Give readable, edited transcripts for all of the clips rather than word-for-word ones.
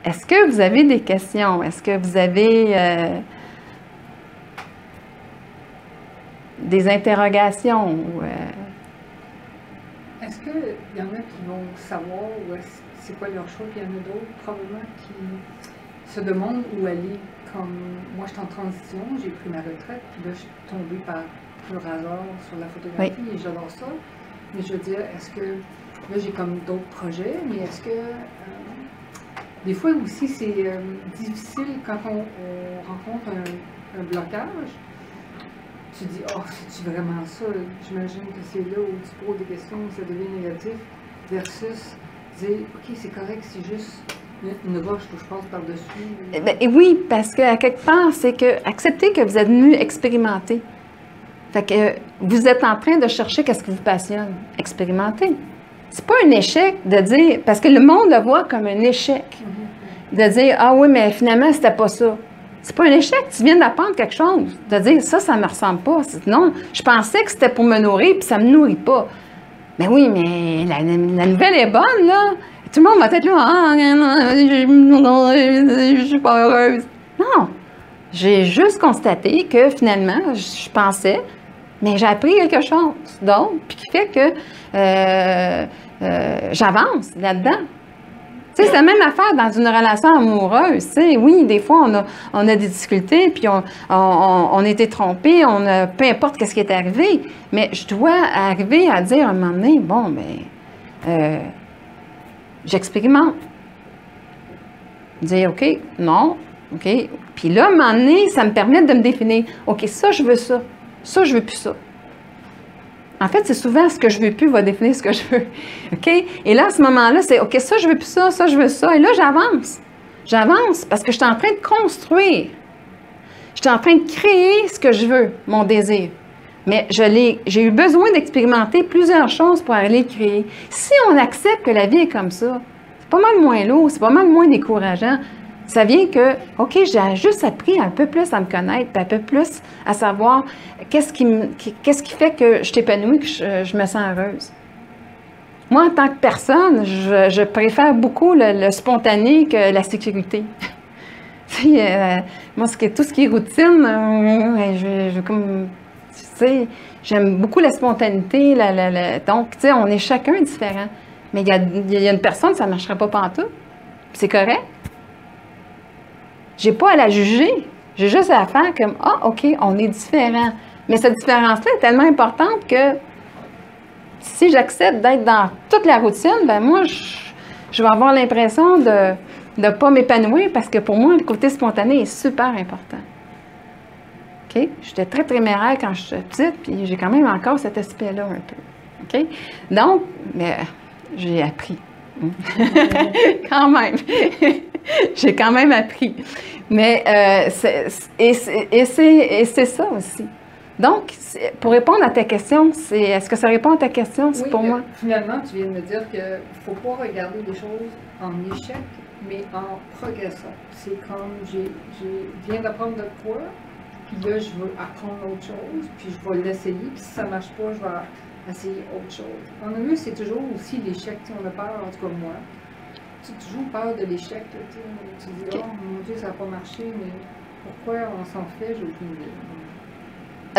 Est-ce que vous avez des questions? Est-ce que vous avez des interrogations? Est-ce qu'il y en a qui vont savoir ou c'est quoi leur choix, puis il y en a d'autres probablement qui se demandent où aller? Comme moi, je suis en transition, j'ai pris ma retraite, puis là, je suis tombée par pur hasard sur la photographie et j'adore ça. Mais je veux dire, est-ce que là, j'ai comme d'autres projets, mais est-ce que des fois aussi, c'est difficile quand on rencontre un blocage. Tu dis, oh, c'est-tu vraiment ça? J'imagine que c'est là où tu poses des questions, où ça devient négatif, versus dire, OK, c'est correct, c'est juste une roche que je passe par-dessus. Ben, oui, parce qu'à quelque part, c'est que acceptez que vous êtes venu expérimenter. Fait que vous êtes en train de chercher qu'est-ce qui vous passionne. Expérimenter. C'est pas un échec de dire, parce que le monde le voit comme un échec. De dire, ah oui, mais finalement, c'était pas ça. C'est pas un échec, tu viens d'apprendre quelque chose. De dire, ça me ressemble pas. Non, je pensais que c'était pour me nourrir, puis ça me nourrit pas. Mais oui, mais la nouvelle est bonne, là. Tout le monde va être là, ah, je suis pas heureuse. Non, j'ai juste constaté que finalement, je pensais, mais j'ai appris quelque chose d'autre, puis qui fait que j'avance là-dedans. Tu sais, c'est la même affaire dans une relation amoureuse. Tu sais, oui, des fois, on a des difficultés, puis on a été trompé, peu importe ce qui est arrivé. Mais je dois arriver à dire à un moment donné, bon, bien, j'expérimente. Dire, OK, non, OK. Puis là, à un moment donné, ça me permet de me définir, OK, ça, je veux ça. Ça, je veux plus ça. En fait, c'est souvent ce que je veux plus va définir ce que je veux. OK? Et là, à ce moment-là, c'est OK, ça, je veux plus ça, ça, je veux ça. Et là, j'avance. J'avance parce que je suis en train de construire. Je suis en train de créer ce que je veux, mon désir. Mais j'ai eu besoin d'expérimenter plusieurs choses pour aller le créer. Si on accepte que la vie est comme ça, c'est pas mal moins lourd, c'est pas mal moins décourageant. Ça vient que, OK, j'ai juste appris un peu plus à me connaître, puis un peu plus à savoir qu'est-ce qui fait que je t'épanouis, que je me sens heureuse. Moi, en tant que personne, je préfère beaucoup le spontané que la sécurité. Moi, tout ce qui est routine, comme, tu sais, j'aime beaucoup la spontanéité. Donc, tu sais, on est chacun différent. Mais il y a une personne, ça ne marchera pas pantoute. C'est correct. J'ai pas à la juger. J'ai juste à faire comme, ah, OK, on est différents. Mais cette différence-là est tellement importante que si j'accepte d'être dans toute la routine, ben moi, je vais avoir l'impression de ne pas m'épanouir parce que pour moi, le côté spontané est super important. OK? J'étais très téméraire quand j'étais petite, puis j'ai quand même encore cet aspect-là un peu. OK? Donc, mais j'ai appris. Quand même. J'ai quand même appris. Mais c'est ça aussi. Donc, pour répondre à ta question, est-ce que ça répond à ta question? Oui, pour moi? Finalement, tu viens de me dire qu'il ne faut pas regarder les choses en échec, mais en progression. C'est comme, je viens d'apprendre de quoi, puis là, je veux apprendre autre chose, puis je vais l'essayer, puis si ça ne marche pas, je vais essayer autre chose. En mieux, c'est toujours aussi l'échec. On a peur, en tout cas moi. Tu as toujours peur de l'échec. Tu dis, okay. Oh mon Dieu, ça n'a pas marché, mais pourquoi on s'en fait? J'ai aucune idée.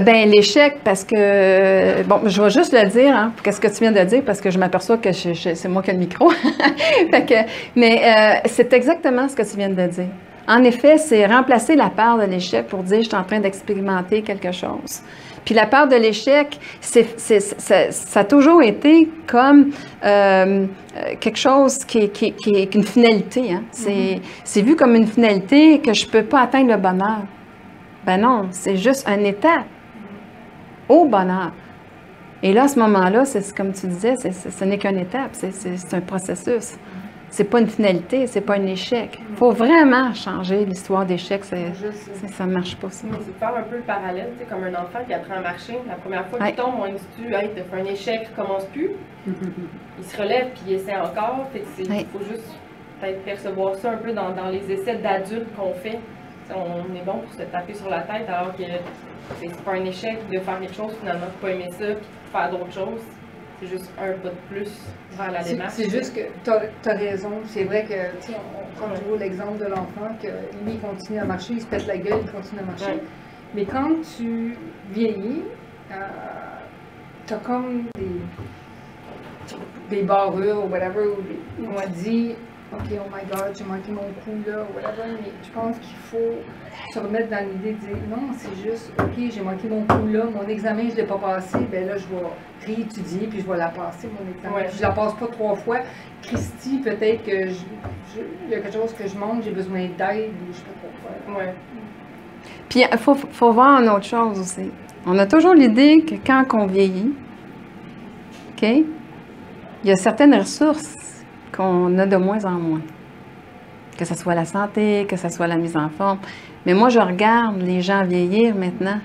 Bien, l'échec, parce que, bon, je vais juste le dire, hein, qu'est-ce que tu viens de dire, parce que je m'aperçois que c'est moi qui ai le micro. Mais c'est exactement ce que tu viens de dire. En effet, c'est remplacer la peur de l'échec pour dire, je suis en train d'expérimenter quelque chose. Puis la peur de l'échec, ça a toujours été comme quelque chose qui est une finalité. Hein. C'est vu comme une finalité que je ne peux pas atteindre le bonheur. Ben non, c'est juste une étape au bonheur. Et là, à ce moment-là, c'est comme tu disais, ce n'est qu'une étape, c'est un processus. C'est pas une finalité, c'est pas un échec. Il faut vraiment changer l'histoire d'échec. Ça ne marche pas, ça. C'est de faire un peu le parallèle, comme un enfant qui apprend à marcher. La première fois qu'il tombe, on lui dit, hey, t'as fait un échec, tu recommences plus. Il se relève puis il essaie encore. Il faut juste peut-être percevoir ça un peu dans les essais d'adultes qu'on fait. On est bon pour se taper sur la tête alors que c'est pas un échec de faire quelque chose, finalement, de pas aimer ça, puis de faire d'autres choses. C'est juste un pas de plus vers la démarche. C'est juste que tu as raison. C'est vrai que, tu sais, on prend toujours l'exemple de l'enfant, que lui, il continue à marcher, il se pète la gueule, il continue à marcher. Ouais. Mais quand tu vieillis, tu as comme des barrures ou whatever, où on a dit, OK, oh my God, j'ai manqué mon coup là, ou whatever, mais je pense qu'il faut se remettre dans l'idée de dire, non, c'est juste, OK, j'ai manqué mon coup là, mon examen, je ne l'ai pas passé, ben là, je vais réétudier, puis je vais la passer, mon examen. Ouais. Je la passe pas 3 fois. Christy, peut-être que il y a quelque chose que je manque, j'ai besoin d'aide, ou je sais pas pourquoi. Ouais. Puis, il faut voir une autre chose aussi. On a toujours l'idée que quand on vieillit, OK, il y a certaines ressources qu'on a de moins en moins. Que ce soit la santé, que ce soit la mise en forme. Mais moi, je regarde les gens vieillir maintenant,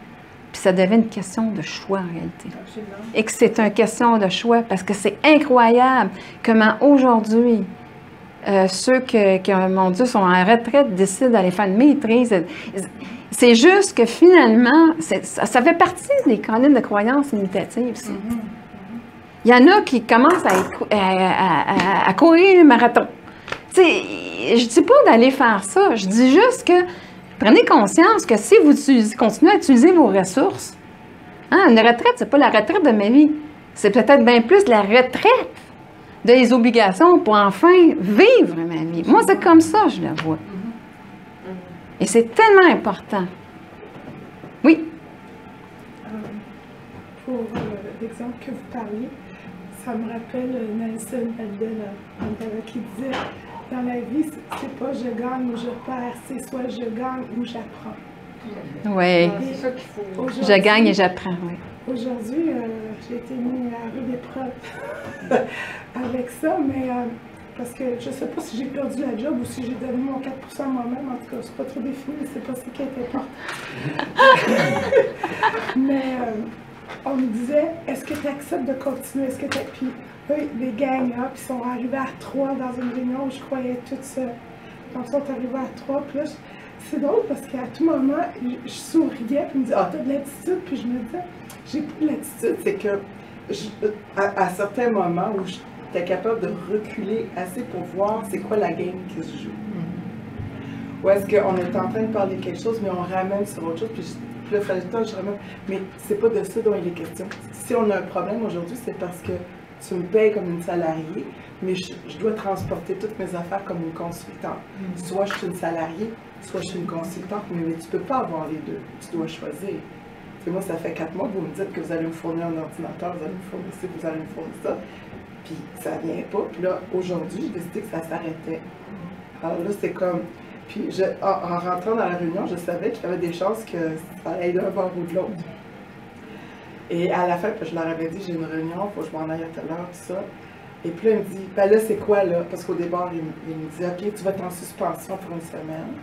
puis ça devient une question de choix en réalité. Absolument. Et que c'est une question de choix, parce que c'est incroyable comment aujourd'hui, ceux qui, mon Dieu, sont en retraite décident d'aller faire une maîtrise. C'est juste que finalement, ça fait partie des canines de croyances imitatives. Mm-hmm. Il y en a qui commencent à courir un marathon. Tu sais, je ne dis pas d'aller faire ça. Je dis juste que prenez conscience que si vous continuez à utiliser vos ressources, hein, une retraite, c'est pas la retraite de ma vie. C'est peut-être bien plus la retraite des obligations pour enfin vivre ma vie. Moi, c'est comme ça je la vois. Et c'est tellement important. Oui? Pour l'exemple que vous parliez, ça me rappelle Nelson Mandela qui disait « Dans la vie, c'est pas je gagne ou je perds, c'est soit je gagne ou j'apprends. » Oui, je gagne et j'apprends, oui. Aujourd'hui, j'ai été mise à rude épreuve avec ça, mais parce que je ne sais pas si j'ai perdu la job ou si j'ai donné mon 4% moi-même, en tout cas, c'est pas trop défini, mais c'est pas ce qui était important. Mais on me disait, est-ce que tu acceptes de continuer? Est-ce que tu Puis eux, les gang-up, ils sont arrivés à 3 dans une réunion où je croyais tout ça. Donc, ils sont arrivés à 3, puis là, c'est drôle parce qu'à tout moment, je souriais, puis ils me disaient, ah, t'as de l'attitude, puis je me disais, j'ai pas de l'attitude, c'est que à certains moments où j'étais capable de reculer assez pour voir c'est quoi la game qui se joue. Ou est-ce qu'on est en train de parler de quelque chose, mais on ramène sur autre chose, puis là, il fallait que je ramène. Mais c'est pas de ça dont il est question. Si on a un problème aujourd'hui, c'est parce que tu me payes comme une salariée, mais je dois transporter toutes mes affaires comme une consultante. Soit je suis une salariée, soit je suis une consultante, mais tu peux pas avoir les deux. Tu dois choisir. Et moi, ça fait 4 mois que vous me dites que vous allez me fournir un ordinateur, vous allez me fournir ci, vous allez me fournir ça. Puis ça vient pas. Puis là, aujourd'hui, j'ai décidé que ça s'arrêtait. Alors là, c'est comme... Puis en rentrant dans la réunion, je savais qu'il y avait des chances que ça allait d'un bord ou de l'autre. Et à la fin, puis je leur avais dit, j'ai une réunion, il faut que je m'en aille à telle heure, tout ça. Et puis là, il me dit, ben là, c'est quoi là? Parce qu'au départ, il me dit, OK, tu vas être en suspension pour une semaine.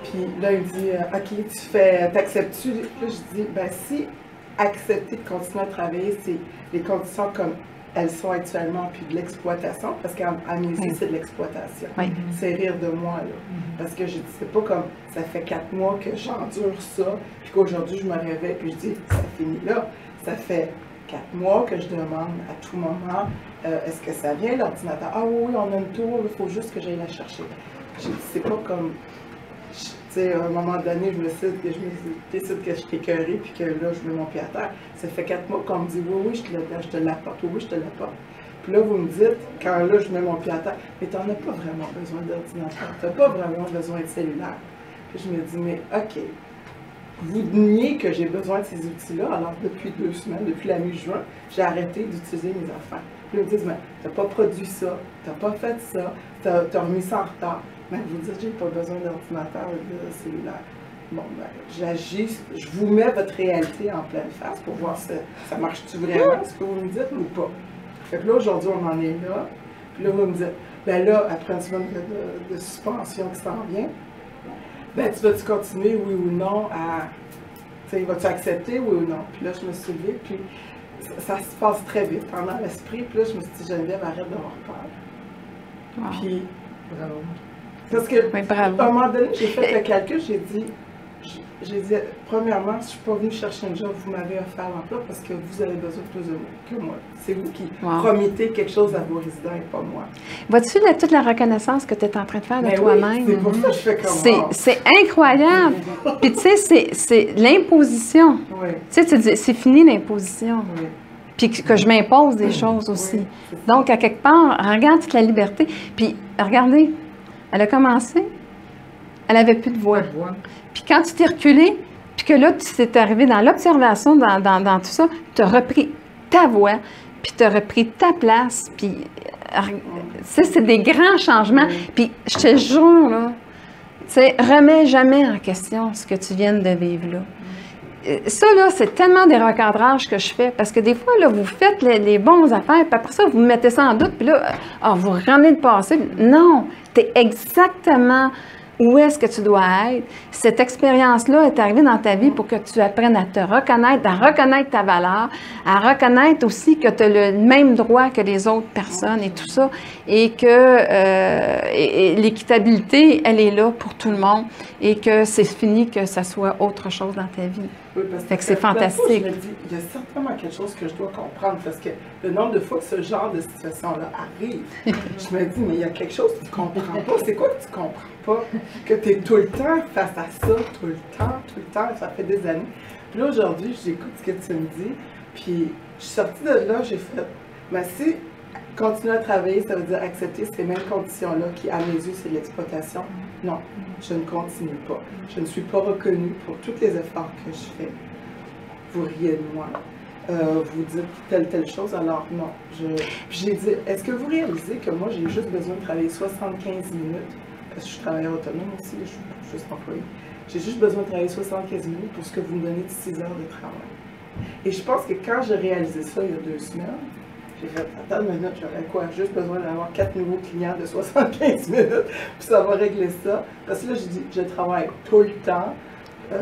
Puis là, il me dit, OK, t'acceptes-tu? Puis là, je dis, ben si accepter de continuer à travailler, c'est les conditions comme elles sont actuellement, puis de l'exploitation, parce qu'à mes yeux, c'est de l'exploitation. Oui. C'est rire de moi, là. Parce que je dis, c'est pas comme, ça fait 4 mois que j'endure ça, puis qu'aujourd'hui, je me réveille, puis je dis, ça finit là. Ça fait 4 mois que je demande à tout moment, est-ce que ça vient, l'ordinateur? Ah oui, on a une tour, il faut juste que j'aille la chercher. Je dis, c'est pas comme... Tu sais, à un moment donné, je me décide que je suis écœurée, puis que là, je mets mon pied à terre. Ça fait 4 mois qu'on me dit, oui, je te l'apporte, oui, je te l'apporte. Puis là, vous me dites, quand là, je mets mon pied à terre, mais tu n'en as pas vraiment besoin d'ordinateur, tu n'as pas vraiment besoin de cellulaire. Puis je me dis, mais OK, vous niez que j'ai besoin de ces outils-là, alors depuis 2 semaines, depuis la mi-juin, j'ai arrêté d'utiliser mes affaires. Puis ils me disent, mais tu n'as pas produit ça, tu n'as pas fait ça, tu as remis ça en retard. Mais vous dites, j'ai pas besoin d'ordinateur ou de cellulaire. Bon, ben, j'agis, je vous mets votre réalité en pleine face pour voir si ça marche-tu vraiment, ce que vous me dites ou pas. Fait que là, aujourd'hui, on en est là. Puis là, vous me dites, ben là, après une semaine de suspension qui s'en vient, ben tu vas-tu continuer, oui ou non, à. Tu sais, vas-tu accepter, oui ou non? Puis là, je me suis levée, puis ça se passe très vite pendant l'esprit. Puis là, je me suis dit, Geneviève, arrête d'avoir peur. Wow. Puis. Bravo. Parce que, à un moment donné, j'ai fait le calcul, j'ai dit, j'ai dit, premièrement, je ne suis pas venue chercher un job, vous m'avez offert l'emploi parce que vous avez besoin de plus de moi que moi. C'est vous qui promettez quelque chose à vos résidents et pas moi. Vois-tu toute la reconnaissance que tu es en train de faire de toi-même? Oui, c'est pour ça que je fais comme ça. C'est incroyable. Puis tu sais, c'est l'imposition. Oui. Tu sais, tu dis, c'est fini l'imposition. Oui. Puis que je m'impose des choses aussi. Oui, donc, à quelque part, regarde toute la liberté. Puis, regardez, elle a commencé, elle n'avait plus de voix. Puis quand tu t'es reculé, puis que là, tu t'es arrivé dans l'observation, dans tout ça, tu as repris ta voix, puis tu as repris ta place, puis, tu sais, c'est des grands changements. Puis, je te jure, là, tu sais, remets jamais en question ce que tu viens de vivre là. Ça, là, c'est tellement des recadrages que je fais, parce que des fois, là, vous faites les bonnes affaires, puis après ça, vous mettez ça en doute, puis là, vous ramenez le passé. Non, tu es exactement où est-ce que tu dois être. Cette expérience-là est arrivée dans ta vie pour que tu apprennes à te reconnaître, à reconnaître ta valeur, à reconnaître aussi que tu as le même droit que les autres personnes et tout ça, et que l'équitabilité, elle est là pour tout le monde, et que c'est fini que ça soit autre chose dans ta vie. Oui, parce que c'est fantastique. Je me dis, il y a certainement quelque chose que je dois comprendre, parce que le nombre de fois que ce genre de situation-là arrive, je me dis, mais il y a quelque chose que tu ne comprends pas. C'est quoi que tu ne comprends pas? Que tu es tout le temps face à ça, tout le temps, ça fait des années. Puis là, aujourd'hui, j'écoute ce que tu me dis, puis je suis sortie de là, j'ai fait, mais si continuer à travailler, ça veut dire accepter ces mêmes conditions-là qui, à mes yeux, c'est de l'exploitation. Non, je ne continue pas. Je ne suis pas reconnue pour tous les efforts que je fais. Vous riez de moi. Vous dites telle chose, alors non. J'ai dit, est-ce que vous réalisez que moi, j'ai juste besoin de travailler 75 minutes, parce que je suis travailleur autonome aussi, je suis juste employée. J'ai juste besoin de travailler 75 minutes pour ce que vous me donnez de 6 heures de travail. Et je pense que quand j'ai réalisé ça il y a 2 semaines, j'ai fait, attends une minute, j'aurais quoi? Juste besoin d'avoir 4 nouveaux clients de 75 minutes, puis ça va régler ça. Parce que là, je dis, je travaille tout le temps.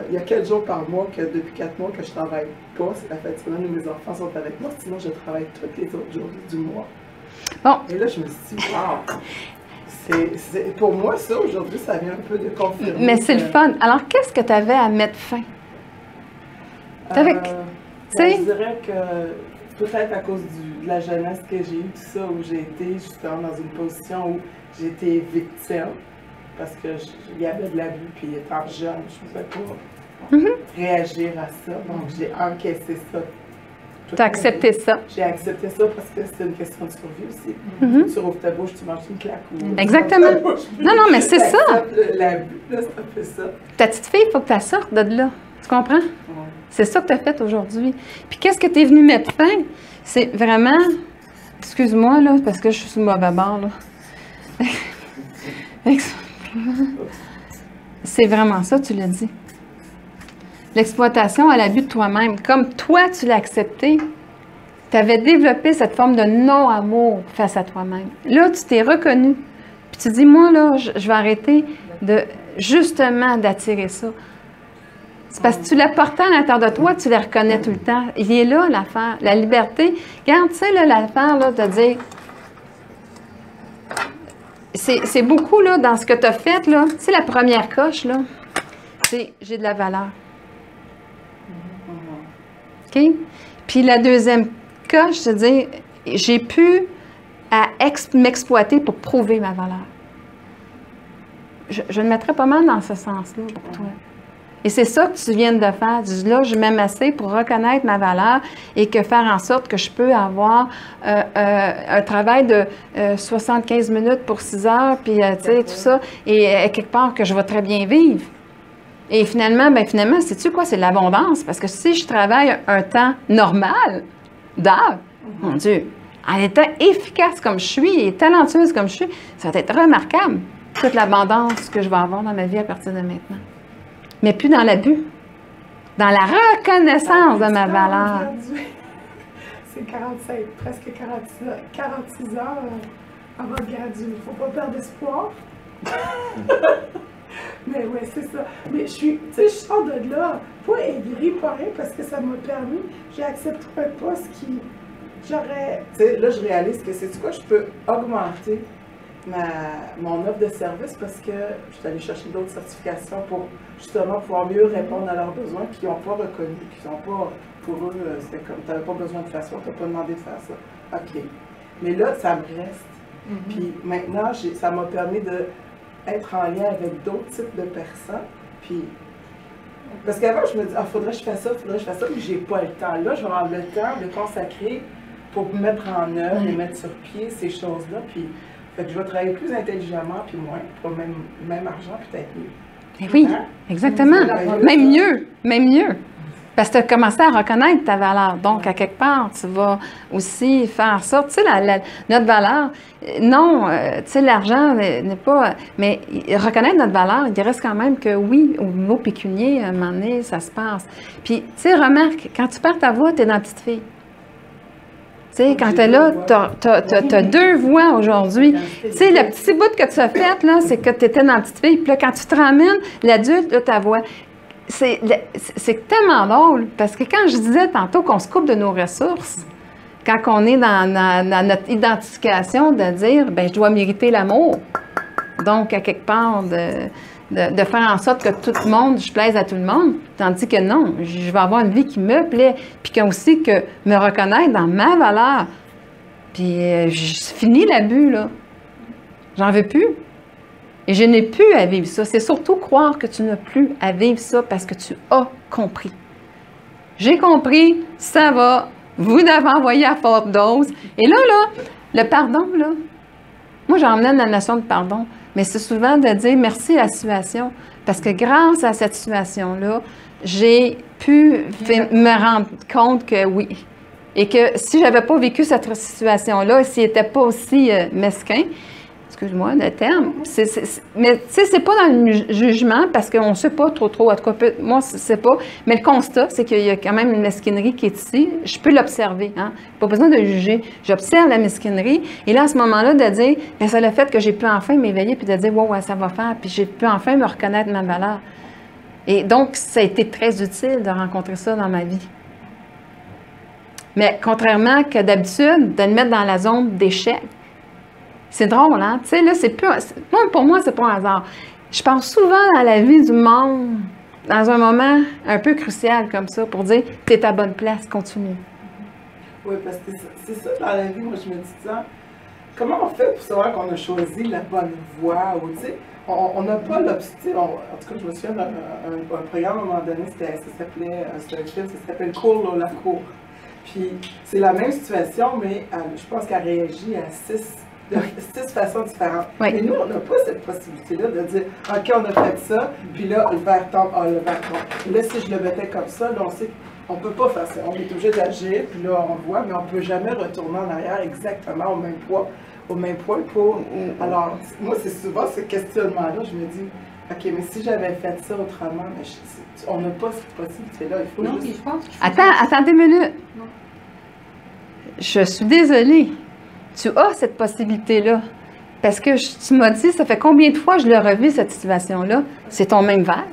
Il y a 4 jours par mois, que depuis 4 mois que je travaille pas. C'est la fête de semaine où mes enfants sont avec moi. Sinon, je travaille tous les autres jours du mois. Bon. Et là, je me suis dit, wow! Pour moi, ça, aujourd'hui, ça vient un peu de confirmer. Mais c'est le fun. Alors, qu'est-ce que tu avais à mettre fin? Je dirais que peut-être à cause de la jeunesse que j'ai eue, tout ça, où j'ai été justement dans une position où j'étais victime, parce que il y avait de l'abus, puis étant jeune, je ne pouvais pas réagir à ça. Donc, j'ai encaissé ça. Tu as accepté ça? J'ai accepté ça parce que c'est une question de survie aussi. Tu rouvres ta bouche, tu manges une claque. Exactement. Non, mais c'est ça. L'abus, là, c'est un peu ça. Ta petite fille, il faut que tu la sortes de là. Tu comprends? Ouais. C'est ça que tu as fait aujourd'hui. Puis qu'est-ce que tu es venu mettre fin? C'est vraiment... Excuse-moi, là, parce que je suis sur le mauvais bord, là. C'est vraiment ça, tu l'as dit. L'exploitation à l'abus de toi-même. Comme toi, tu l'as accepté, tu avais développé cette forme de non-amour face à toi-même. Là, tu t'es reconnu. Puis tu dis, moi, là, je vais arrêter de, justement, d'attirer ça. C'est parce que tu l'as porté à l'intérieur de toi, tu la reconnais tout le temps. Il est là, l'affaire. La liberté. Regarde, tu sais, là, l'affaire, là, de dire... C'est beaucoup, là, dans ce que tu as fait, là. Tu sais, la première coche, là, c'est « j'ai de la valeur ». OK? Puis la deuxième coche, c'est-à-dire « j'ai pu m'exploiter pour prouver ma valeur ». Je le mettrais pas mal dans ce sens-là pour toi. Et c'est ça que tu viens de faire. Tu dis, là, je m'aime assez pour reconnaître ma valeur et que faire en sorte que je peux avoir un travail de 75 minutes pour 6 heures, puis tu sais, tout ça, et quelque part que je vais très bien vivre. Et finalement, sais-tu quoi? C'est de l'abondance. Parce que si je travaille un temps normal d'heure, mon Dieu, en étant efficace comme je suis et talentueuse comme je suis, ça va être remarquable, toute l'abondance que je vais avoir dans ma vie à partir de maintenant. Mais plus dans l'abus, dans la reconnaissance de ma valeur. C'est 45, presque 46 heures avant de graduer. Il ne faut pas perdre espoir. Mais oui, c'est ça. Mais je sors de là, pas aigri, pas rien, parce que ça m'a permis. J'ai accepté un poste qui, j'aurais... Tu sais, là, je réalise que c'est quoi, je peux augmenter mon offre de service parce que je suis allée chercher d'autres certifications pour justement pouvoir mieux répondre à leurs besoins qu'ils n'ont pas reconnus, qu'ils n'ont pas, pour eux, c'était comme, tu n'avais pas besoin de faire ça, tu n'as pas demandé de faire ça. OK. Mais là, ça me reste. Puis maintenant, ça m'a permis d'être en lien avec d'autres types de personnes. Puis, parce qu'avant, je me dis, faudrait que je fasse ça, mais j'ai pas le temps. Là, je vais avoir le temps de consacrer pour mettre en œuvre et mettre sur pied ces choses-là. Puis, fait que je vais travailler plus intelligemment, puis moins, pour même argent, peut-être mieux. Oui, exactement. Même mieux, même mieux. Parce que tu as commencé à reconnaître ta valeur. Donc, à quelque part, tu vas aussi faire ça. Tu sais, notre valeur, non, tu sais, l'argent n'est pas... Mais reconnaître notre valeur, il reste quand même que oui, au niveau pécunier, à un moment donné, ça se passe. Puis, tu sais, remarque, quand tu perds ta voix, tu es dans la petite fille. Tu sais, quand tu es là, tu as deux voix aujourd'hui. Tu sais, le petit bout que tu as fait, là, c'est que tu étais dans la petite fille. Puis là, quand tu te ramènes, l'adulte, là, ta voix... C'est tellement drôle, parce que quand je disais tantôt qu'on se coupe de nos ressources, quand on est dans notre identification de dire, bien, je dois mériter l'amour, donc, à quelque part, de faire en sorte que tout le monde, je plaise à tout le monde, tandis que non, je vais avoir une vie qui me plaît, puis aussi que me reconnaître dans ma valeur. Puis, je finis l'abus, là. J'en veux plus. Et je n'ai plus à vivre ça. C'est surtout croire que tu n'as plus à vivre ça parce que tu as compris. J'ai compris, ça va, vous l'avez envoyé à forte dose. Et là, le pardon, là, moi j'emmène la notion de pardon, mais c'est souvent de dire merci à la situation. Parce que grâce à cette situation-là, j'ai pu me rendre compte que oui. Et que si je n'avais pas vécu cette situation-là, s'il n'était pas aussi mesquin, excuse-moi, le terme. Mais tu sais, c'est pas dans le jugement parce qu'on ne sait pas trop. En tout cas, moi, je ne sais pas. Mais le constat, c'est qu'il y a quand même une mesquinerie qui est ici. Je peux l'observer. Hein? Pas besoin de juger. J'observe la mesquinerie. Et là, à ce moment-là, de dire, bien, c'est le fait que j'ai pu enfin m'éveiller puis de dire, wow, ouais, ça va faire. Puis j'ai pu enfin me reconnaître ma valeur. Et donc, ça a été très utile de rencontrer ça dans ma vie. Mais contrairement que d'habitude, de le mettre dans la zone d'échec, c'est drôle, hein? Tu sais, là, c'est plus... Pour moi, c'est pas un hasard. Je pense souvent à la vie du monde dans un moment un peu crucial comme ça pour dire « t'es à bonne place, continue ». Oui, parce que c'est ça dans la vie, moi, je me dis ça. Comment on fait pour savoir qu'on a choisi la bonne voie? Ou, tu sais, on n'a pas l'obstacle. En tout cas, je me souviens d'un programme à un moment donné, c'était un film, ça s'appelle Cours Lola Cours. Puis, c'est la même situation, mais je pense qu'elle réagit à 6 façons différentes. Oui. Et nous, on n'a pas cette possibilité-là de dire « OK, on a fait ça, puis là, le verre tombe, le verre tombe. » Là, si je le mettais comme ça, là, on sait qu'on ne peut pas faire ça. On est obligé d'agir, puis là, on voit, mais on ne peut jamais retourner en arrière exactement au même point pour... Alors, moi, c'est souvent ce questionnement-là, je me dis « OK, mais si j'avais fait ça autrement, mais on n'a pas cette possibilité-là. Il faut non, juste... je pense Attends 2 minutes. Non. Je suis désolée. Tu as cette possibilité-là. Parce que tu m'as dit, ça fait combien de fois je l'ai revu, cette situation-là? C'est ton même verre.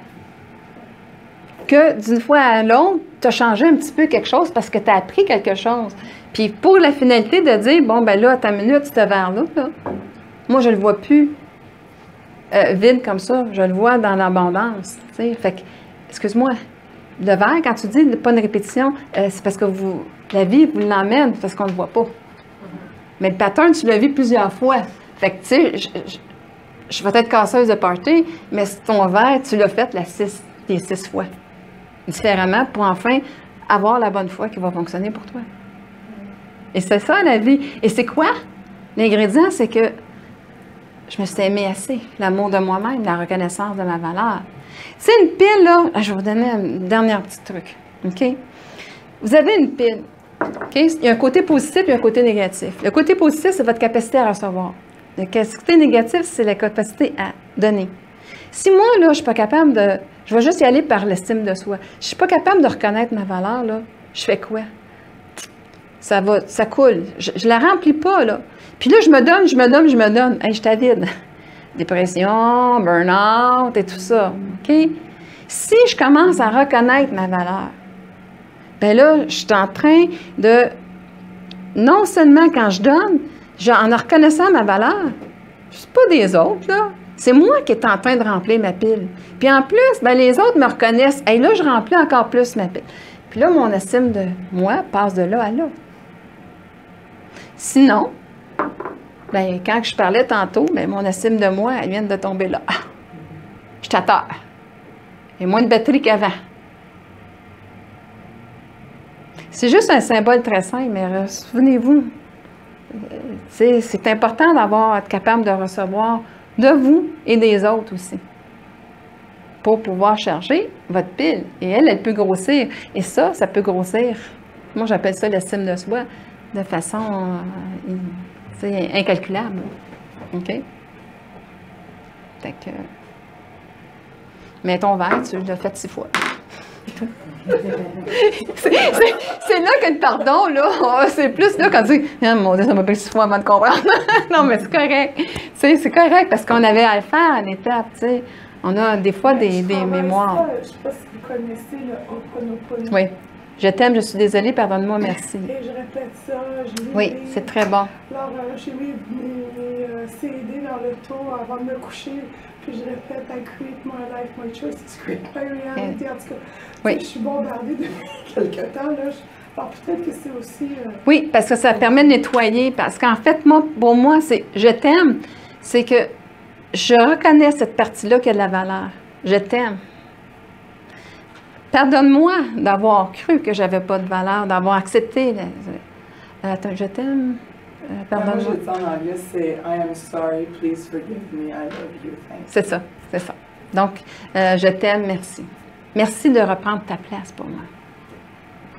Que d'une fois à l'autre, tu as changé un petit peu quelque chose parce que tu as appris quelque chose. Puis pour la finalité de dire, bon, ben là, à ta minute, ce verre-là, là, moi, je le vois plus vide comme ça. Je le vois dans l'abondance. Tu sais. Fait que, excuse-moi, le verre, quand tu dis pas une répétition, c'est parce que la vie vous l'emmène, parce qu'on ne le voit pas. Mais le pattern, tu l'as vu plusieurs fois. Fait que, tu sais, je vais être casseuse de party, mais ton verre, tu l'as fait les 6 fois. Différemment, pour enfin avoir la bonne foi qui va fonctionner pour toi. Et c'est ça, la vie. Et c'est quoi? L'ingrédient, c'est que je me suis aimée assez. L'amour de moi-même, la reconnaissance de ma valeur. Tu sais, une pile, là, je vais vous donner un dernier petit truc. OK? Vous avez une pile. Okay? Il y a un côté positif et un côté négatif. Le côté positif, c'est votre capacité à recevoir. Le côté négatif, c'est la capacité à donner. Si moi, là, je ne suis pas capable de... Je vais juste y aller par l'estime de soi. Je ne suis pas capable de reconnaître ma valeur, là. Je fais quoi? Ça coule. Je ne la remplis pas, là. Puis là, je me donne. Hey, je t'avide. Dépression, burn-out et tout ça. OK? Si je commence à reconnaître ma valeur, bien là, je suis en train de, non seulement quand je donne, en reconnaissant ma valeur, C'est pas des autres, là. C'est moi qui est en train de remplir ma pile. Puis en plus, ben, les autres me reconnaissent. Et là, je remplis encore plus ma pile. Puis là, mon estime de moi passe de là à là. Sinon, ben, quand je parlais tantôt, ben, mon estime de moi, elle vient de tomber là. Je suis à terre. J'ai moins de batterie qu'avant. C'est juste un symbole très simple, mais souvenez-vous, c'est important d'être capable de recevoir de vous et des autres aussi pour pouvoir charger votre pile. Et elle peut grossir. Et ça peut grossir. Moi, j'appelle ça l'estime de soi de façon incalculable. OK? Fait que... Mais ton verre, tu l'as fait 6 fois. C'est là que le pardon, là, c'est plus là quand tu dis ah, mon Dieu, ça m'a pris 6 fois avant de comprendre. Non, mais c'est correct. C'est correct parce qu'on avait à le faire à l'étape. On a des fois des mémoires. Je ne sais pas si vous connaissez le Ho'oponopono. Oui. Je t'aime, je suis désolée, pardonne-moi, merci. Et je répète ça. Oui, c'est très bon. Alors, j'ai mis mes CD dans le l'auto avant de me coucher. Puis je répète, I create my life, my choices create my reality. En tout cas, oui. Je suis bombardée depuis quelque temps. Là. Alors peut-être que c'est aussi... Oui, parce que ça permet de nettoyer. Parce qu'en fait, moi, pour moi, c'est je t'aime. C'est que je reconnais cette partie-là qui a de la valeur. Je t'aime. Pardonne-moi d'avoir cru que j'avais pas de valeur, d'avoir accepté. Je t'aime. Pardonne-moi. Moi, je dis en anglais, c'est I am sorry, please forgive me, I love you, thanks. C'est ça, c'est ça. Donc, je t'aime, merci. Merci de reprendre ta place pour moi.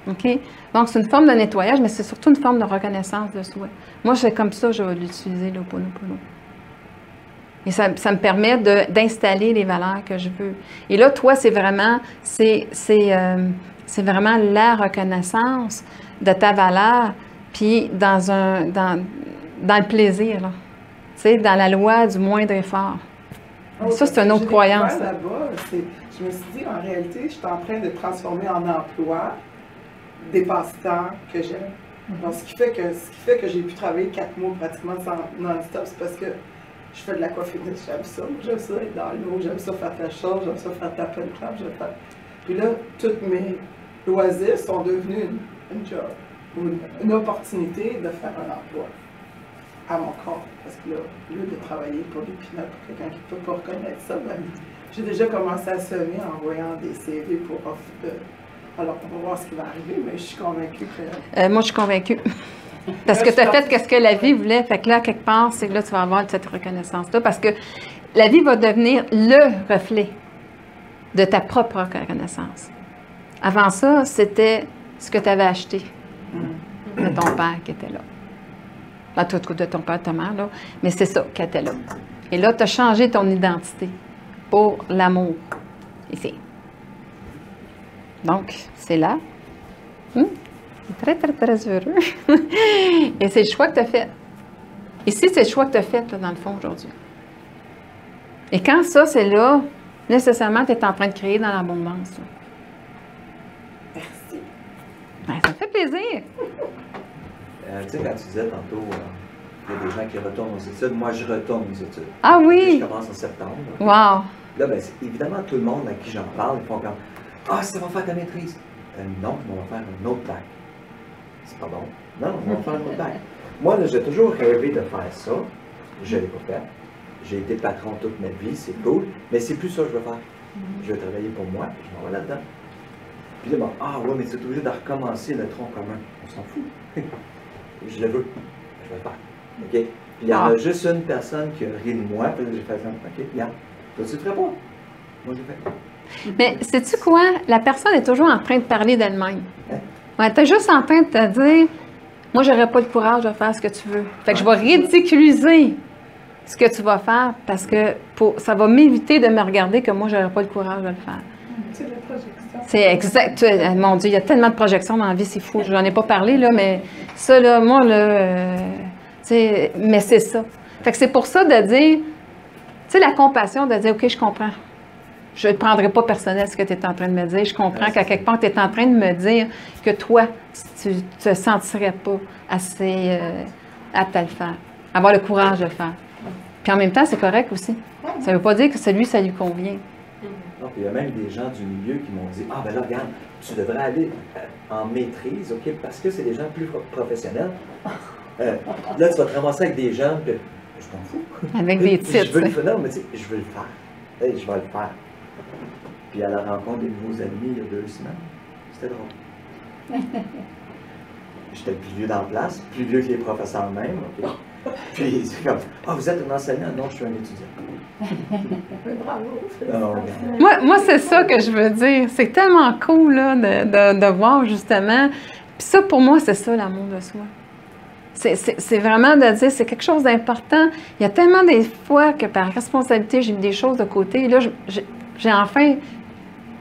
OK? Donc, c'est une forme de nettoyage, mais c'est surtout une forme de reconnaissance de soi. Moi, c'est comme ça que je vais l'utiliser, le Ho'oponopono. Et ça me permet d'installer les valeurs que je veux. Et là, toi, c'est vraiment la reconnaissance de ta valeur, puis dans le plaisir, là. Tu sais, dans la loi du moindre effort. Oh, ça, c'est une autre croyance. Là-bas, je me suis dit, en réalité, je suis en train de transformer en emploi des passe-temps que j'aime. Donc, ce qui fait que j'ai pu travailler 4 mois pratiquement non-stop, c'est parce que je fais de la coiffure, j'aime ça. J'aime ça être dans l'eau, j'aime ça faire ta chose, j'aime ça faire ta pen club, j'aime faire... Puis là, tous mes loisirs sont devenus une job, ou une opportunité de faire un emploi à mon corps. Parce que là, au lieu de travailler pour des peanuts, pour quelqu'un qui ne peut pas reconnaître ça, ben, j'ai déjà commencé à semer en voyant des CV pour alors, on va voir ce qui va arriver, mais je suis convaincue que... moi, je suis convaincue. Parce que tu as fait ce que la vie voulait. Fait que là, quelque part, c'est que là, tu vas avoir cette reconnaissance-là. Parce que la vie va devenir le reflet de ta propre reconnaissance. Avant ça, c'était ce que tu avais acheté de ton père qui était là. En tout cas, de ton père, de ta mère, là. Mais c'est ça qui était là. Et là, tu as changé ton identité pour l'amour. Ici. Donc, c'est là. Très, très, très heureux. Et c'est le choix que tu as fait. Ici, c'est le choix que tu as fait, là, dans le fond, aujourd'hui. Et quand ça, c'est là, nécessairement, tu es en train de créer dans l'abondance. Là. Merci. Ben, ça me fait plaisir. Tu sais, quand tu disais tantôt, il y a des gens qui retournent aux études. Moi, je retourne aux études. Ah oui! Je commence en septembre. Wow! Là, ben, évidemment, tout le monde à qui j'en parle, ils font comme « Ah, ça va faire ta maîtrise! » Non, on va faire un autre bac. C'est pas bon. Non, on va faire un autre bac. Moi, là, j'ai toujours rêvé de faire ça. Je ne l'ai pas fait. J'ai été patron toute ma vie, c'est cool. Mais c'est plus ça que je veux faire. Je vais travailler pour moi, je m'en vais là-dedans. Puis là, bon, ah ouais, mais c'est obligé de recommencer le tronc commun. On s'en fout. Je le veux. Je vais le faire. OK? Puis il y en a juste une personne qui a ri de moi, puis là, j'ai fait ça. OK, regarde. Toi, tu ne le ferais pas. Moi, je le fais. Mais sais-tu quoi? La personne est toujours en train de parler d'elle-même. Ouais, tu es juste en train de te dire, moi, j'aurais pas le courage de faire ce que tu veux. Fait que je vais ridiculiser ce que tu vas faire parce que ça va m'éviter de me regarder que moi, j'aurais pas le courage de le faire. C'est la projection. C'est exact. Mon Dieu, il y a tellement de projections dans la vie, c'est fou. Je n'en ai pas parlé, là, mais ça, là, moi, là, mais c'est ça. Fait que c'est pour ça de dire, tu sais, la compassion, de dire, OK, je comprends. Je ne prendrai pas personnel ce que tu es en train de me dire. Je comprends qu'à quelque part, tu es en train de me dire que toi, tu ne te sentirais pas assez apte à le faire, avoir le courage de le faire. Puis en même temps, c'est correct aussi. Ça ne veut pas dire que celui, ça lui convient. Non, puis il y a même des gens du milieu qui m'ont dit, ah ben là, regarde, tu devrais aller en maîtrise, OK, parce que c'est des gens plus professionnels. Là, tu vas te ramasser avec des gens, puis je m'en fous. Avec des titres. Je veux le faire. Non, mais tu sais, je veux le faire. Hey, je vais le faire. Puis à la rencontre des nouveaux amis il y a 2 semaines, c'était drôle. J'étais le plus vieux dans la place, plus vieux que les professeurs même. OK. Puis c'est comme, ah, vous êtes un enseignant? Non, je suis un étudiant. Bravo. Non, Moi c'est ça que je veux dire. C'est tellement cool là, de voir justement. Puis ça, pour moi, c'est ça l'amour de soi. C'est vraiment de dire, c'est quelque chose d'important. Il y a tellement des fois que par responsabilité, j'ai mis des choses de côté. Et là, j'ai enfin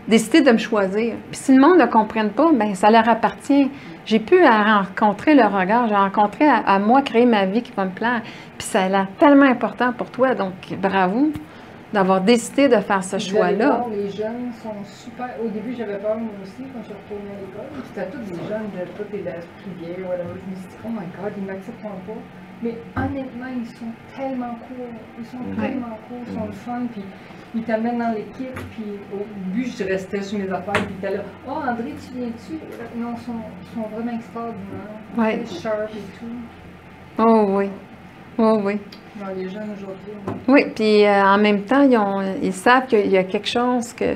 décidé de me choisir. Puis si le monde ne comprenne pas, bien, ça leur appartient. J'ai pu rencontrer le regard, j'ai rencontré à moi créer ma vie qui va me plaire. Puis ça a l'air tellement important pour toi. Donc, bravo d'avoir décidé de faire ce choix-là. Les jeunes sont super. Au début, j'avais peur moi aussi quand je suis retournée à l'école. C'était tous des jeunes de toutes les privières, voilà. Je me suis dit, oh my God, ils ne m'accepteront pas. Mais honnêtement, ils sont tellement cool. Ils sont tellement cool, ils sont le fun. Puis ils t'amènent dans l'équipe. Puis au début, je restais sur mes affaires. Puis t'es là, oh André, tu viens-tu? Non, ils sont vraiment extraordinaires. Ouais. Très sharp et tout. Oh oui. Oh oui. Dans les jeunes aujourd'hui. Oui, puis en même temps, ils savent qu'il y a quelque chose que,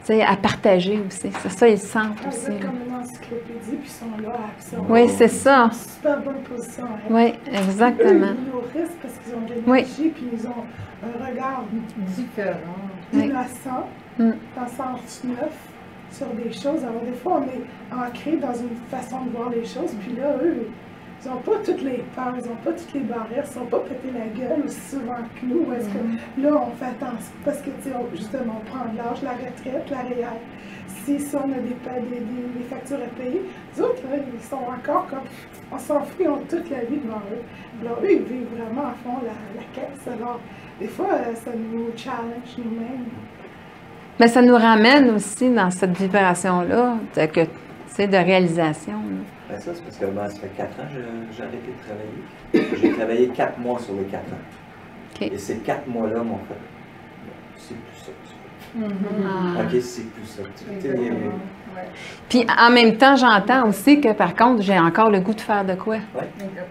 à partager aussi. C'est ça, ils sentent Ils aussi. sont comme une encyclopédie, puis ils sont là à absorber. Oui, c'est ça. Une super bonne position. Hein. Oui, exactement. Eux, ils nourrissent parce qu'ils ont de Oui. l'énergie, puis ils ont un regard Différent. Oui. innocent, Mm. dans le sens neuf, sur des choses. Alors, des fois, on est ancré dans une façon de voir les choses, puis là, eux, ils n'ont pas toutes les peurs, ils n'ont pas toutes les barrières, ils ne sont pas pété la gueule aussi souvent que nous. Est-ce que là, on fait attention parce que, tu sais, justement, on prend de l'âge, la retraite, la réelle. Si on a des factures à payer, les autres, là, ils sont encore comme, on s'en fout, ils ont toute la vie devant eux. Alors, eux, ils vivent vraiment à fond la caisse. Alors, des fois, ça nous challenge nous-mêmes. Mais ça nous ramène aussi dans cette vibration-là de réalisation. Là. Ben ça, c'est parce que moi, ça fait 4 ans que j'ai arrêté de travailler. J'ai travaillé 4 mois sur les 4 ans. Okay. Et ces 4 mois-là m'ont fait, c'est plus ça. Ah. OK, c'est plus ça. Puis en même temps, j'entends aussi que par contre, j'ai encore le goût de faire de quoi.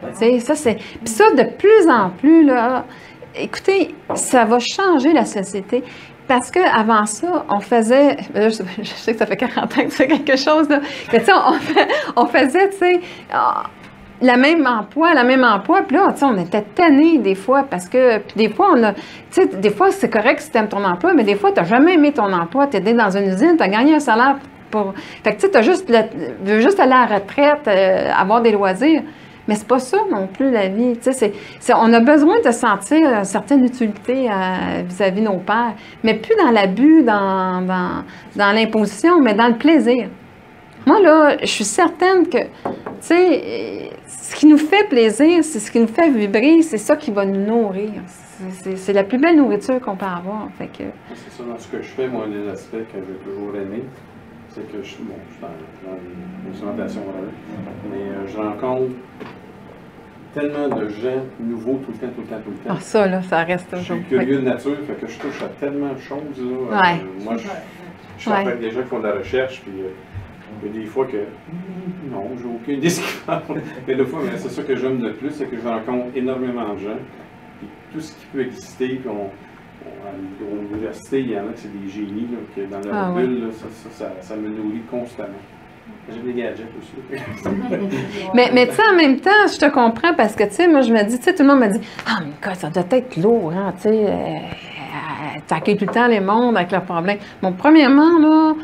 Tu sais, ça c'est. Puis ça, de plus en plus, là, écoutez, ça va changer la société. Parce qu'avant ça, on faisait, je sais que ça fait 40 ans que tu fais quelque chose, là, mais tu sais, on faisait, tu sais, le même emploi, puis là, tu sais, on était tannés des fois, parce que, puis des fois, tu sais, des fois, c'est correct si tu aimes ton emploi, mais des fois, tu n'as jamais aimé ton emploi, tu es dans une usine, tu as gagné un salaire pour. Fait que, tu sais, tu veux juste aller à la retraite, avoir des loisirs. Mais c'est pas ça non plus, la vie. Tu sais, on a besoin de sentir une certaine utilité vis-à-vis de nos pères, mais plus dans l'abus, dans l'imposition, mais dans le plaisir. Moi, là, je suis certaine que, tu sais, ce qui nous fait plaisir, c'est ce qui nous fait vibrer, c'est ça qui va nous nourrir. C'est la plus belle nourriture qu'on peut avoir. Fait que... C'est ça, dans ce que je fais, moi, un des aspects que j'ai toujours aimé, c'est que je suis dans l'instrumentation, mais je rencontre tellement de gens nouveaux tout le temps. Ah, ça, là, ça reste Je toujours. suis curieux de nature, fait que je touche à tellement de choses. Là. Ouais. Moi, je suis avec des gens qui font de la recherche, puis il y a des fois que non, j'ai aucune idée ce qu'ils font. Mais des fois, c'est ça que j'aime le plus, c'est que je rencontre énormément de gens, puis tout ce qui peut exister, puis à l'université, il y en a que c'est des génies, là, que dans leur bulle, là, ça me nourrit constamment. J'ai des gadgets aussi. mais tu sais, en même temps, je te comprends parce que, tu sais, moi, je me dis, tu sais, tout le monde me dit, ah, mais quoi, ça doit être lourd, hein, tu sais, t'accueilles tout le temps les mondes avec leurs problèmes. Bon, premièrement, là,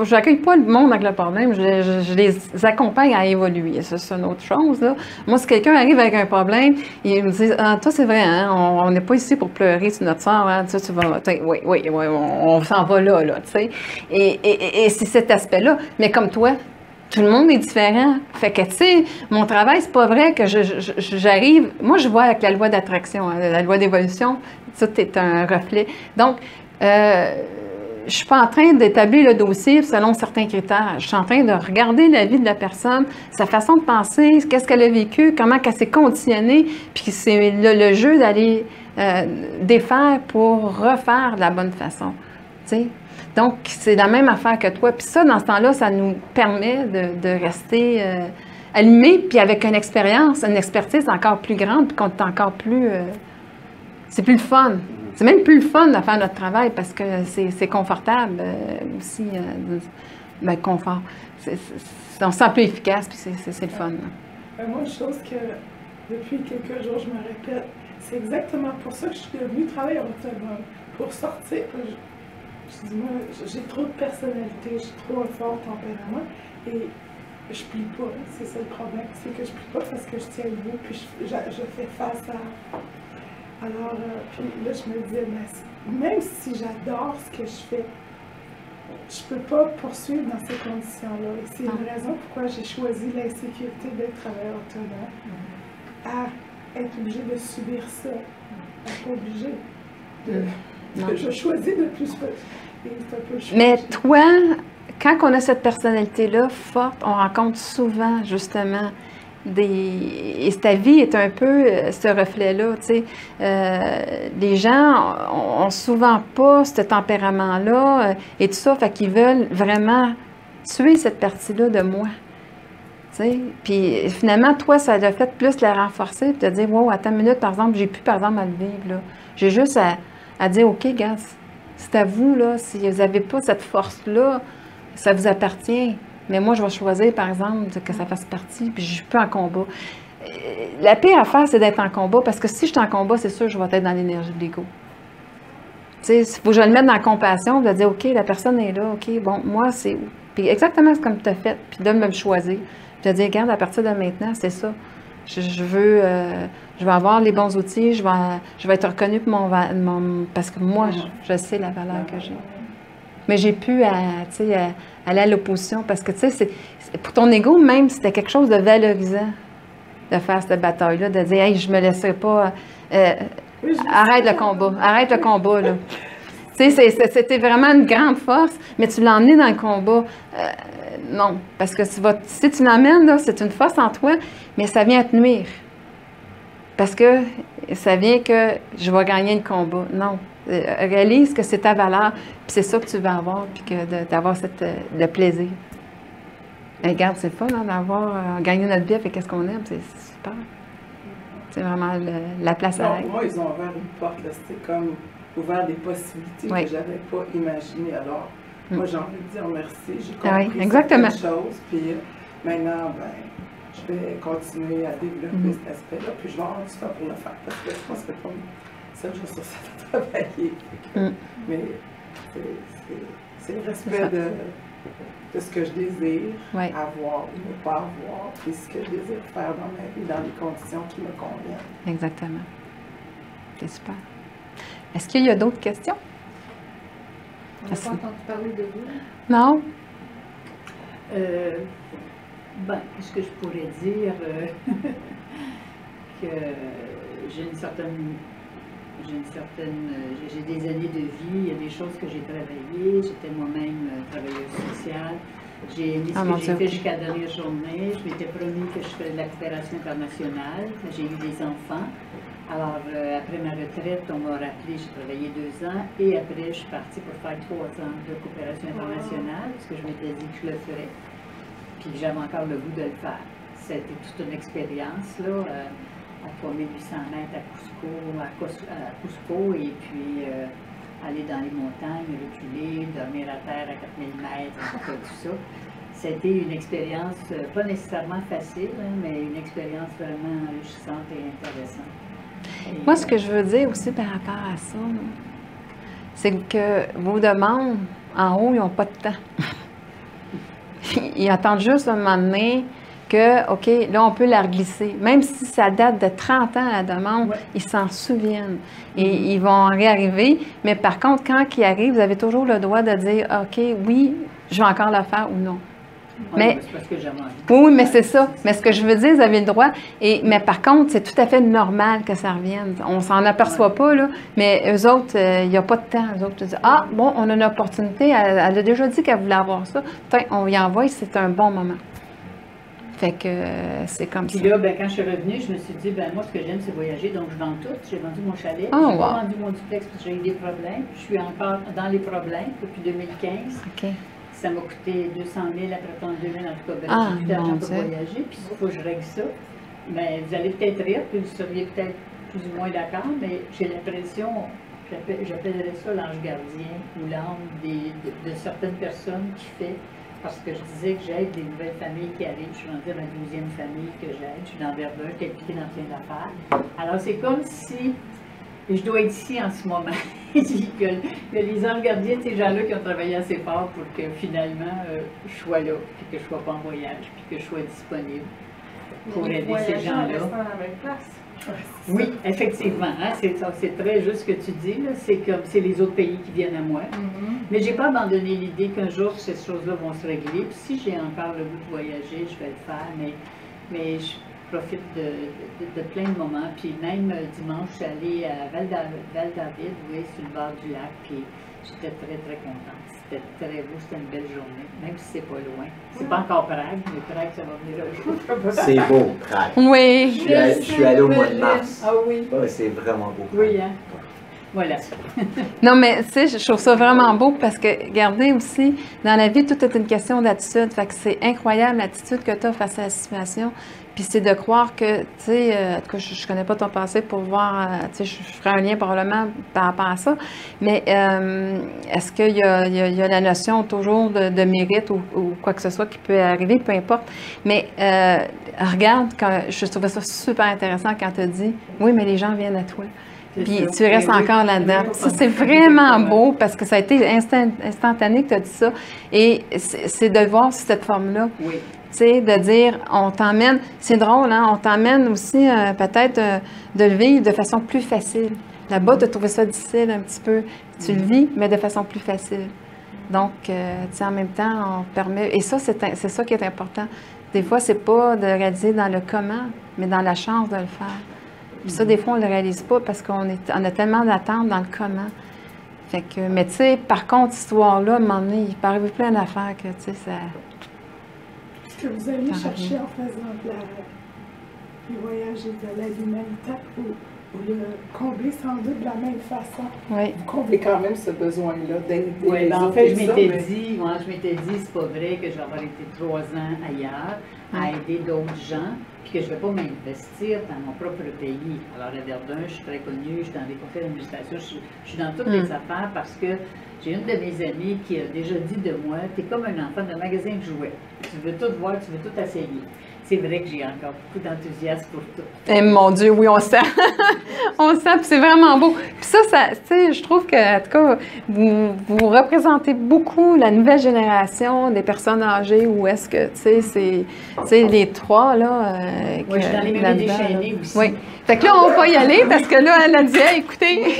j'accueille pas le monde avec leurs problèmes, je les accompagne à évoluer. Ça, c'est une autre chose, là. Moi, si quelqu'un arrive avec un problème, il me dit, ah, toi, c'est vrai, hein, on n'est pas ici pour pleurer sur notre sort, hein, tu vas, oui, on s'en va là, tu sais. Et c'est cet aspect-là. Mais comme toi, tout le monde est différent. Fait que, tu sais, mon travail, c'est pas vrai que j'arrive... Moi, je vois avec la loi d'attraction, hein, la loi d'évolution, tout est un reflet. Donc, je ne suis pas en train d'établir le dossier selon certains critères. Je suis en train de regarder la vie de la personne, sa façon de penser, qu'est-ce qu'elle a vécu, comment elle s'est conditionnée, puis c'est le jeu d'aller défaire pour refaire de la bonne façon. T'sais? Donc, c'est la même affaire que toi. Puis ça, dans ce temps-là, ça nous permet de rester allumés, puis avec une expérience, une expertise encore plus grande, puis qu'on est encore plus... c'est plus le fun. C'est même plus le fun de faire notre travail parce que c'est confortable aussi, ben, confort. On se sent plus efficace, puis c'est le fun. Moi, une chose que depuis quelques jours, je me répète, c'est exactement pour ça que je suis devenue travailleuse autonome. Pour sortir, je dis, moi, j'ai trop de personnalité, j'ai trop un fort tempérament et je plie pas. C'est ça le problème, c'est que je plie pas parce que je tiens le bout, puis je fais face à... Alors, puis là, je me disais, même si j'adore ce que je fais, je peux pas poursuivre dans ces conditions-là. Et c'est une raison pourquoi j'ai choisi l'insécurité d'être travailleur autonome, à être obligée de subir ça, à être pas obligée. Je choisis de plus. Et c'est un peu chouette. Mais toi, quand on a cette personnalité-là forte, on rencontre souvent, justement, et ta vie est un peu ce reflet-là, tu sais. Les gens ont souvent pas ce tempérament-là et tout ça, fait qu'ils veulent vraiment tuer cette partie-là de moi, tu sais. Puis finalement, toi, ça l'a fait plus la renforcer, puis te dire, wow, attends une minute, par exemple, j'ai plus, par exemple, à le vivre, là. J'ai juste à dire, OK, gars, c'est à vous, là, si vous n'avez pas cette force-là, ça vous appartient. Mais moi, je vais choisir, par exemple, que ça fasse partie, puis je suis plus en combat. La pire affaire, c'est d'être en combat, parce que si je suis en combat, c'est sûr que je vais être dans l'énergie de l'ego. Tu sais, il faut que je le mette dans la compassion, de dire, OK, la personne est là, OK, bon, moi, c'est... Puis exactement comme tu as fait, puis de me choisir. Puis de dire, regarde, à partir de maintenant, c'est ça. Je veux avoir les bons outils, je vais être reconnue pour parce que moi, je sais la valeur que j'ai. Mais j'ai pu aller à l'opposition parce que, tu sais, pour ton ego, même, c'était quelque chose de valorisant de faire cette bataille-là, de dire, hey, je me laisserai pas. Arrête le combat, là. Tu sais, c'était vraiment une grande force, mais tu l'as emmené dans le combat. Non, parce que si tu l'emmènes, là, c'est une force en toi, mais ça vient te nuire. Parce que ça vient que je vais gagner le combat. Non. Réalise que c'est ta valeur, puis c'est ça que tu veux avoir, puis d'avoir le plaisir. Et regarde, c'est fun hein, d'avoir gagné notre vie avec ce qu'on aime, c'est super. C'est vraiment la place à être. Moi, ils ont ouvert une porte, c'était comme ouvert des possibilités que je n'avais pas imaginées. Alors, moi, j'ai envie de dire merci, j'ai compris certaines choses, puis maintenant, je vais continuer à développer cet aspect-là, puis je vais avoir du temps pour le faire, parce que je pense que comme 7 jours sur 7 à travailler. Mais c'est le respect de ce que je désire avoir ou ne pas avoir, puis ce que je désire faire dans ma vie, dans les conditions qui me conviennent. Exactement. C'est super. Est-ce qu'il y a d'autres questions? On n'a pas entendu parler de vous? Non? Qu'est-ce que je pourrais dire? Que j'ai des années de vie, il y a des choses que j'ai travaillées, j'étais moi-même travailleuse sociale, j'ai aimé ce que j'ai fait jusqu'à la dernière journée, je m'étais promis que je ferais de la coopération internationale, j'ai eu des enfants, alors après ma retraite, on m'a rappelé, j'ai travaillé 2 ans, et après je suis partie pour faire 3 ans de coopération internationale, parce que je m'étais dit que je le ferais, puis j'avais encore le goût de le faire. C'était toute une expérience, là, à 3800 mètres à Cusco, et puis aller dans les montagnes, reculer, dormir à terre à 4000 mètres, tout ça. C'était une expérience, pas nécessairement facile, hein, mais une expérience vraiment enrichissante et intéressante. Moi, ce que je veux dire aussi par rapport à ça, c'est que vos demandes, en haut, ils n'ont pas de temps. Ils attendent juste un moment donné que, OK, là, on peut la reglisser. Même si ça date de 30 ans, la demande, ils s'en souviennent. Et ils vont réarriver. Mais par contre, quand ils arrivent, vous avez toujours le droit de dire, OK, oui, je vais encore le faire ou non. Mais, c'est parce que j'aime envie. Oui, mais c'est ça. Mais ce que je veux dire, vous avez le droit. Mais par contre, c'est tout à fait normal que ça revienne. On s'en aperçoit pas, là. Mais eux autres, il n'y a pas de temps. Eux autres disent, ah, bon, on a une opportunité. Elle a déjà dit qu'elle voulait avoir ça. Putain, on y envoie, c'est un bon moment. Fait que c'est comme ça. Puis là, quand je suis revenue, je me suis dit, moi, ce que j'aime, c'est voyager. Donc, je vends tout. J'ai vendu mon chalet. Oh, j'ai wow. pas vendu mon duplex parce que j'ai eu des problèmes. Je suis encore dans les problèmes depuis 2015. OK. Ça m'a coûté 200 000, après 32 000, en tout cas, Ah, j'ai eu d'argent mon pour Dieu. voyager, puis il faut que je règle ça. Mais vous allez peut-être rire, puis vous seriez peut-être plus ou moins d'accord, mais j'ai l'impression, j'appellerais ça l'ange gardien, ou l'âme de certaines personnes qui fait, parce que je disais que j'aide des nouvelles familles qui arrivent, je suis rendue à ma 12e famille que j'aide, je suis dans Verdun, qui est impliquée dans plein d'affaires. Alors c'est comme si, et je dois être ici en ce moment, que les anges gardiens, ces gens-là qui ont travaillé assez fort pour que finalement je sois là, puis que je ne sois pas en voyage, puis que je sois disponible pour aider ces gens-là. Oui, effectivement, hein, c'est très juste ce que tu dis, c'est comme c'est les autres pays qui viennent à moi. Mais je n'ai pas abandonné l'idée qu'un jour ces choses-là vont se régler. Puis si j'ai encore le goût de voyager, je vais le faire, mais je profite de plein de moments. Puis même dimanche, je suis allée à Val-David, oui, sur le bord du lac, puis j'étais très, très contente. C'était très beau, c'était une belle journée, même si c'est pas loin. C'est pas encore Prague, mais Prague, ça va venir un jour. C'est beau, Prague. Oui. Je suis allée au mois de mars. Ah oui? Ouais, c'est vraiment beau. Oui, hein? Voilà. Non, mais tu sais, je trouve ça vraiment beau parce que, regardez aussi, dans la vie, tout est une question d'attitude. Fait que c'est incroyable l'attitude que tu as face à la situation. Puis c'est de croire que, tu sais, en tout cas, je connais pas ton passé pour voir, tu sais, je ferai un lien probablement par rapport à ça. Mais est-ce qu'il y a la notion toujours de mérite ou quoi que ce soit qui peut arriver, peu importe. Mais regarde, je trouvais ça super intéressant quand tu as dit, oui, mais les gens viennent à toi. Puis tu restes encore là-dedans. Ça, c'est vraiment beau parce que ça a été instantané que tu as dit ça. Et c'est de voir cette forme-là. Oui. Tu sais, de dire, on t'emmène, c'est drôle, hein, on t'emmène aussi peut-être de le vivre de façon plus facile. Là-bas, tu as trouvé ça difficile un petit peu. Tu le vis, mais de façon plus facile. Donc, tu sais, en même temps, on permet, et ça, c'est ça qui est important. Des fois, c'est pas de réaliser dans le comment, mais dans la chance de le faire. Puis ça, des fois, on ne le réalise pas parce qu'on a tellement d'attentes dans le comment. Fait que, mais tu sais, par contre, cette histoire-là, à un moment donné, il peut arriver plein d'affaires que, tu sais, ça... Ce que vous allez chercher en faisant les voyages et de l'aide humanitaire, vous le comblez sans doute de la même façon. Oui. Vous comblez quand même ce besoin-là d'aider Oui, les en autres fait, et je ça, m'étais mais- dit, c'est pas vrai que je vais avoir été 3 ans ailleurs à aider d'autres gens, puis que je ne vais pas m'investir dans mon propre pays. Alors, à Verdun, je suis très connue, je suis dans les conseils d'administration, je suis dans toutes les affaires parce que j'ai une de mes amies qui a déjà dit de moi, tu es comme un enfant d'un magasin de jouets. Tu veux tout voir, tu veux tout essayer. C'est vrai que j'ai encore beaucoup d'enthousiasme pour tout. Eh, mon Dieu, oui, on sent. On sent, puis c'est vraiment beau. Puis ça tu sais, je trouve que, en tout cas, vous représentez beaucoup la nouvelle génération des personnes âgées, où est-ce que, tu sais, c'est les trois, là. Oui, je suis dans les médias déchaînés aussi. Oui. Fait que là, on va pas y aller, parce que là, elle a dit, hey, écoutez...